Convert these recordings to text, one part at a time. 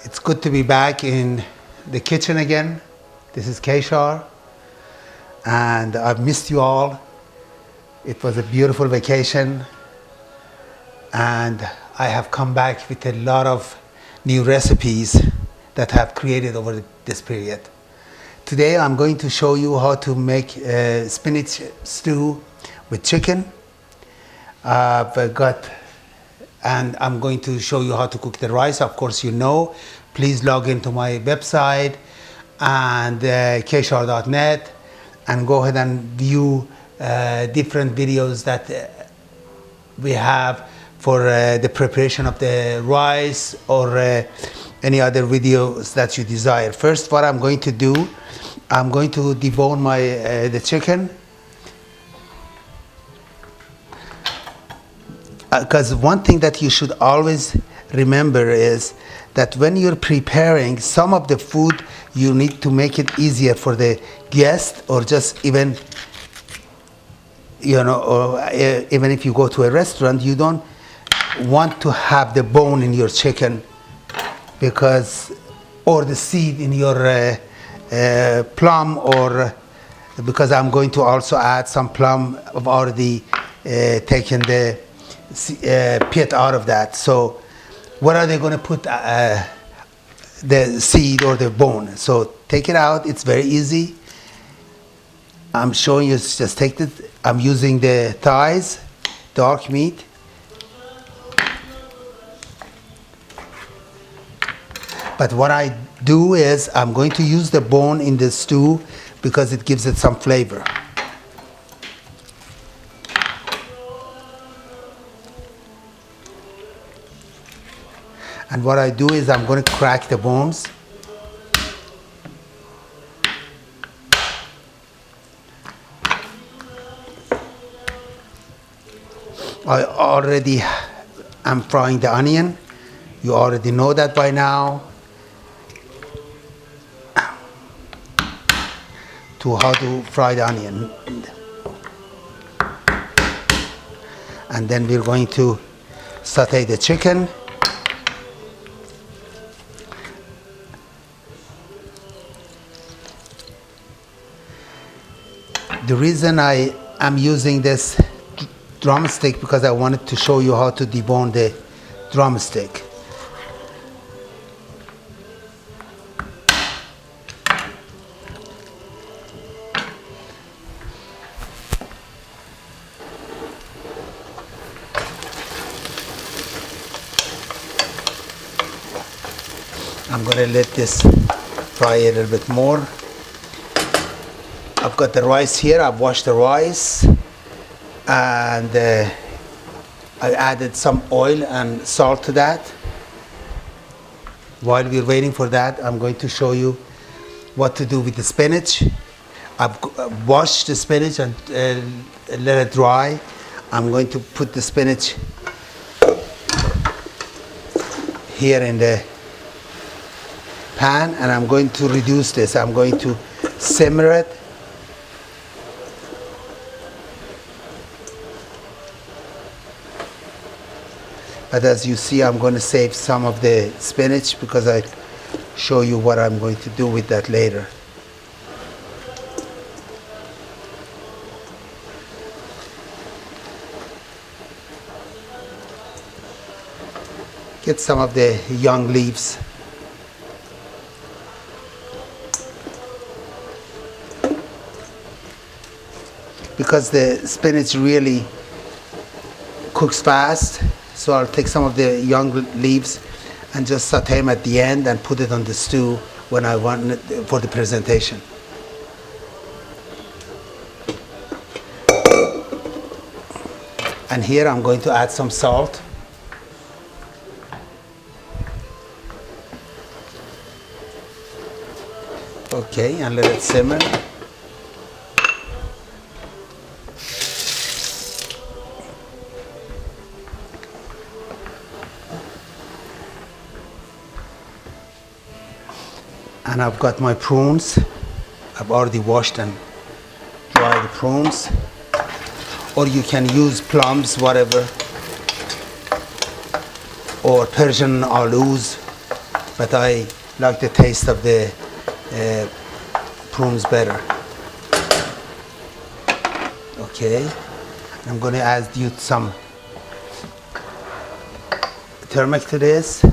It's good to be back in the kitchen again. This is Keshar, and I've missed you all. It was a beautiful vacation, and I have come back with a lot of new recipes that I have created over this period. Today I'm going to show you how to make a spinach stew with chicken. And I'm going to show you how to cook the rice. Of course, you know. Please log into my website and keshar.net and go ahead and view different videos that we have for the preparation of the rice or any other videos that you desire. First, what I'm going to do, I'm going to debone the chicken. Because one thing that you should always remember is that when you're preparing some of the food, you need to make it easier for the guest, or just even, or even if you go to a restaurant, you don't want to have the bone in your chicken or the seed in your plum, or because I'm going to also add some plum. I've already taken the pit out of that. So what are they going to put the seed or the bone? So take it out. It's very easy. I'm showing you, just take it. I'm using the thighs, dark meat. But what I do is I'm going to use the bone in the stew because it gives it some flavor. And what I do is I'm going to crack the bones. I already am frying the onion. You already know that by now. To how to fry the onion. And then we're going to saute the chicken. The reason I am using this drumstick because I wanted to show you how to debone the drumstick. I'm going to let this fry a little bit more. I've got the rice here. I've washed the rice, and I added some oil and salt to that. While we're waiting for that, I'm going to show you what to do with the spinach. I've washed the spinach and let it dry. I'm going to put the spinach here in the pan, and I'm going to reduce this. I'm going to simmer it. But as you see, I'm going to save some of the spinach because I show you what I'm going to do with that later. Get some of the young leaves. Because the spinach really cooks fast, so I'll take some of the young leaves and just saute them at the end and put it on the stew when I want it for the presentation. And here I'm going to add some salt. Okay, and let it simmer. And I've got my prunes. I've already washed and dried the prunes. Or you can use plums, whatever. Or Persian alus. but I like the taste of the prunes better. Okay, I'm going to add you some turmeric to this.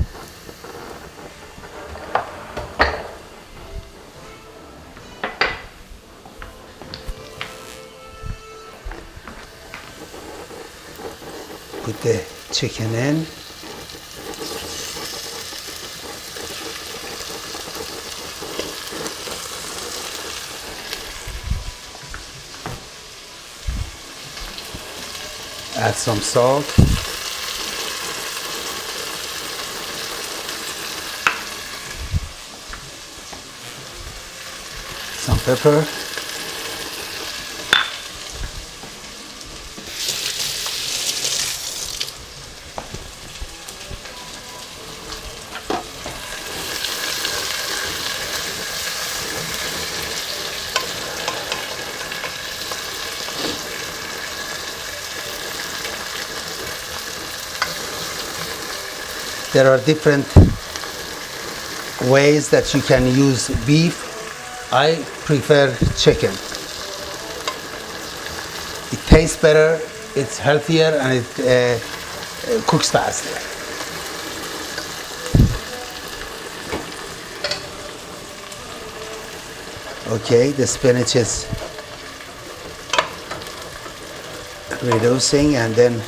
Put the chicken in. Add some salt. Some pepper. There are different ways that you can use beef. I prefer chicken. It tastes better, it's healthier, and it cooks faster. Okay, the spinach is reducing, and then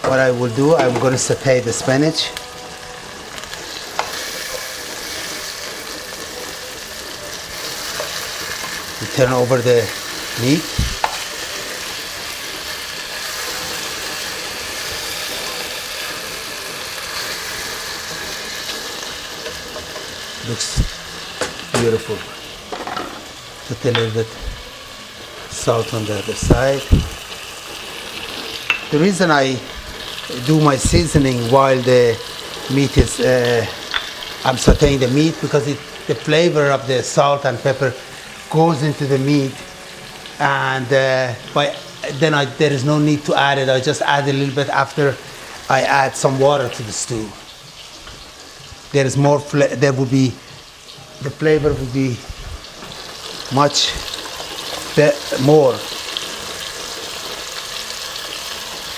what I will do, I'm going to saute the spinach. Turn over the meat. Looks beautiful. Put a little bit salt on the other side. The reason I do my seasoning while the meat is, I'm sauteing the meat, because the flavor of the salt and pepper goes into the meat, and there is no need to add it. I just add a little bit after I add some water to the stew. There is more. There will be, the flavor will be much more.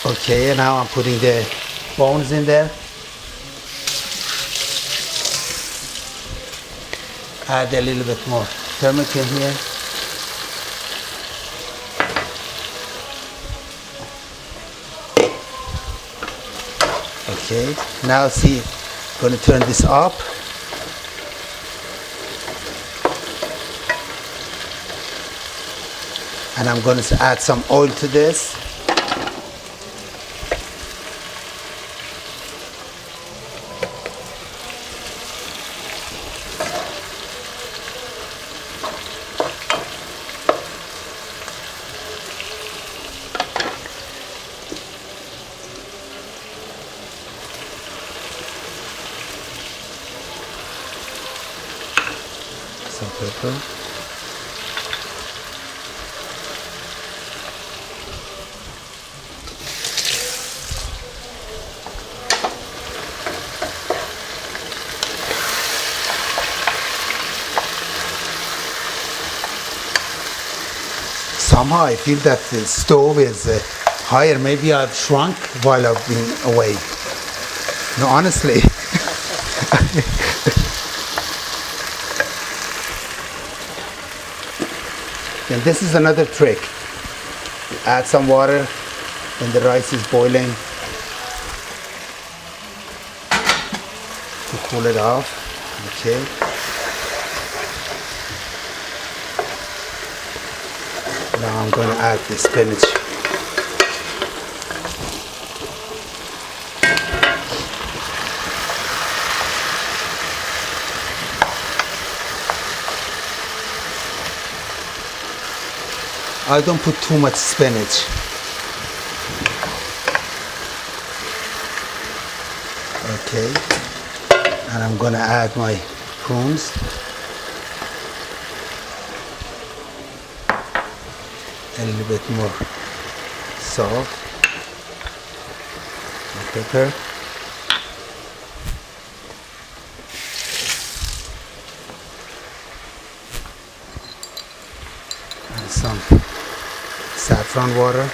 Okay, and now I'm putting the bones in there. Add a little bit more turmeric in here. Okay, now see, I'm going to turn this up. And I'm going to add some oil to this. Some pepper. Somehow I feel that the stove is higher. Maybe I've shrunk while I've been away. No, honestly. And this is another trick. You add some water when the rice is boiling to cool it off. Okay. Now I'm going to add the spinach. I don't put too much spinach. Okay, and I'm gonna add my prunes. A little bit more salt and pepper. some saffron water.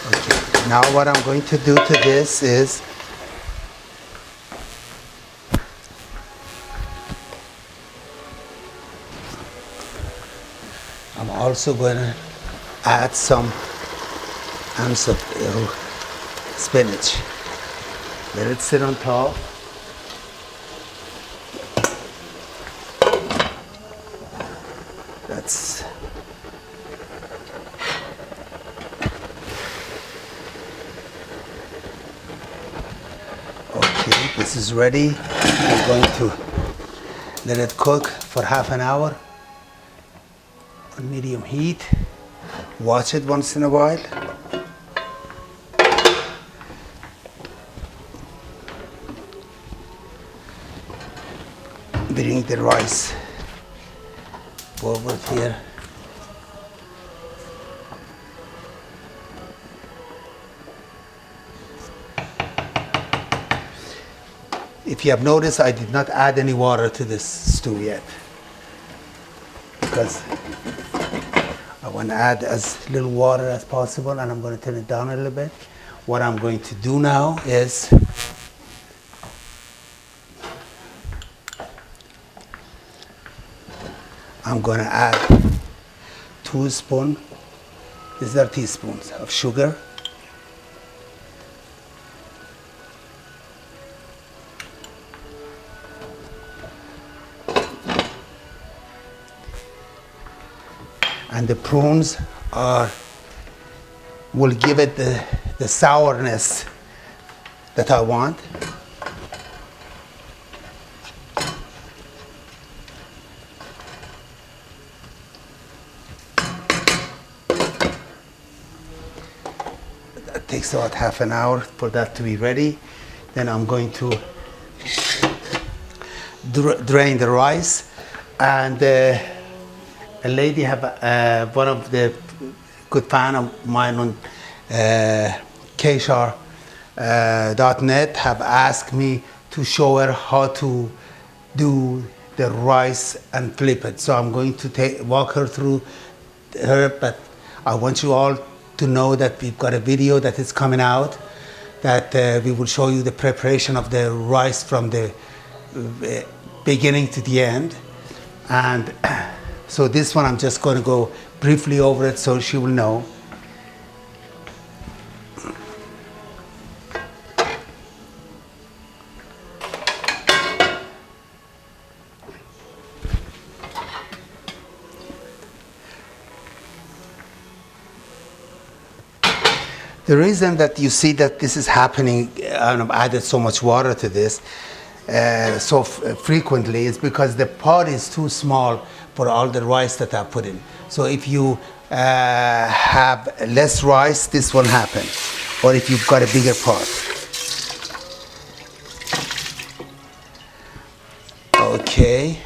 Okay, now what I'm going to do to this is I'm also going to add some ounce of spinach. Let it sit on top. That's okay. This is ready. I'm going to let it cook for half an hour on medium heat. Watch it once in a while. Bring the rice forward here. If you have noticed, I did not add any water to this stew yet, because I want to add as little water as possible, and I'm going to turn it down a little bit. What I'm going to do now is I'm going to add 2 spoons, these are teaspoons of sugar, and the prunes will give it the sourness that I want. That takes about half an hour for that to be ready. Then I'm going to drain the rice, and a lady have one of the good fan of mine on Khoresht-e-esfeniaj have asked me to show her how to do the rice and flip it. So I'm going to walk her through her, but I want you all to know that we've got a video that is coming out that we will show you the preparation of the rice from the beginning to the end. And so this one I'm just going to go briefly over it so she will know. The reason that you see that this is happening, and I've added so much water to this so frequently, is because the pot is too small for all the rice that I put in. So if you have less rice, this won't happen. Or if you've got a bigger pot. Okay.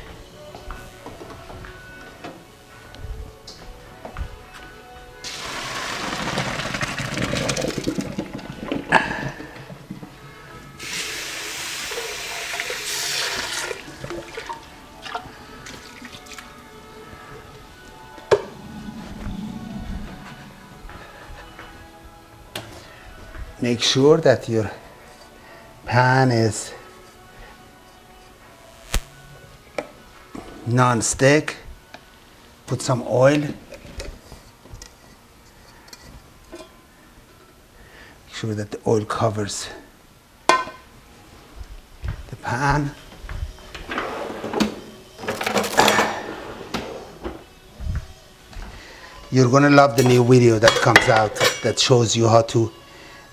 Make sure that your pan is non-stick. Put some oil. Make sure that the oil covers the pan. You're gonna love the new video that comes out that shows you how to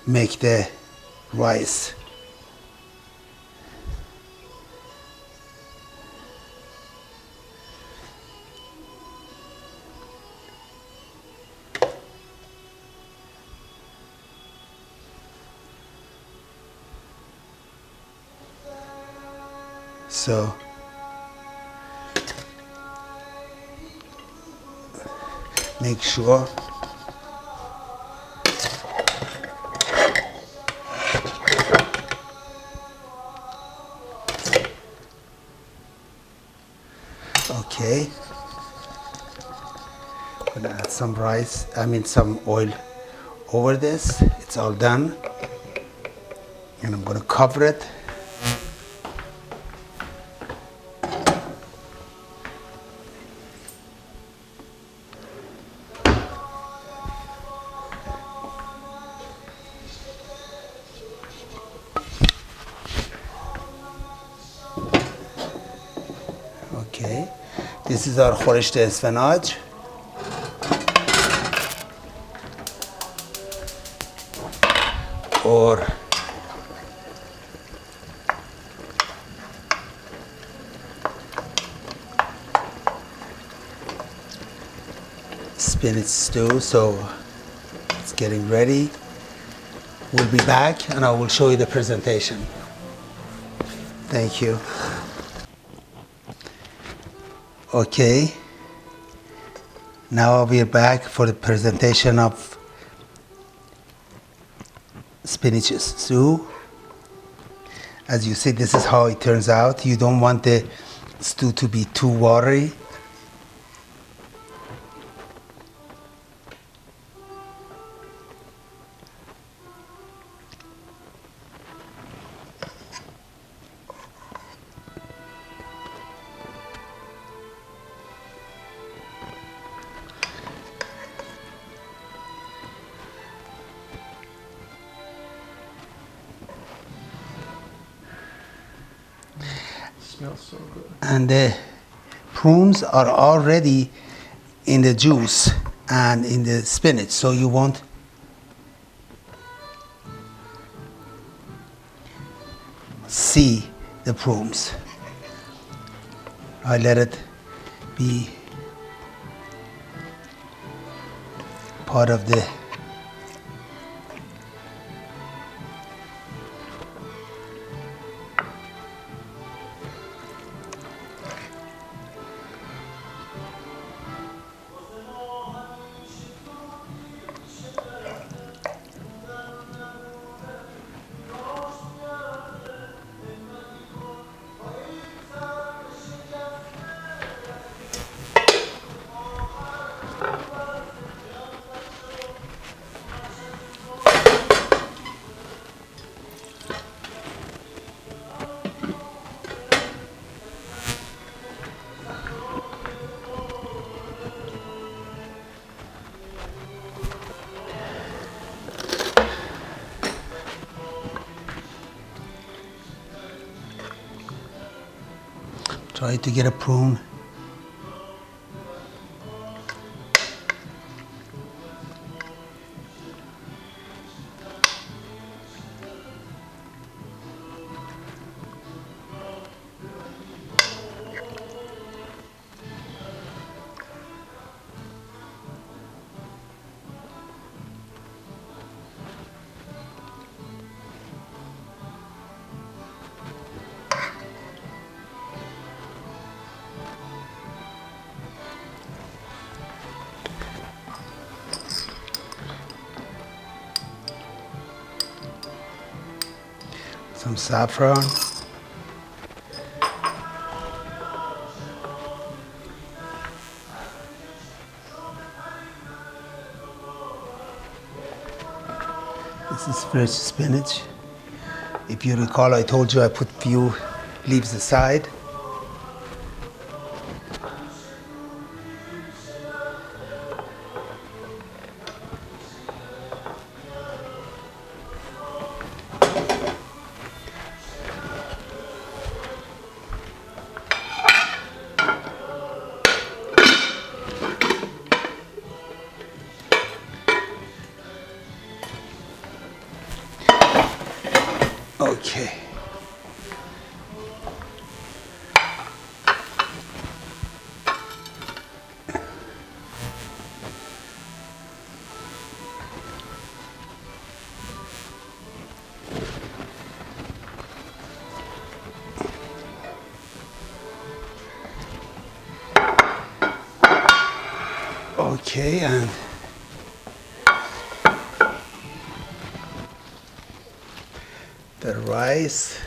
make the rice. So make sure I'm gonna add some rice, some oil over this. It's all done. And I'm gonna cover it. Okay, this is our Khoresht-e-esfeniaj. Or spinach stew. So it's getting ready. We'll be back and I will show you the presentation. Thank you. Okay, now we're back for the presentation of spinach stew. As you see, this is how it turns out. You don't want the stew to be too watery. Smells so good. And the prunes are already in the juice and in the spinach, so you won't see the prunes. I let it be part of the try to get a prune. Some saffron. This is fresh spinach. If you recall, I told you I put few leaves aside. Okay. Okay, and the rice.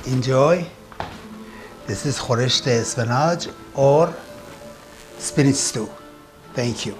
Enjoy. This is Khoresht-e-esfeniaj or spinach stew. Thank you.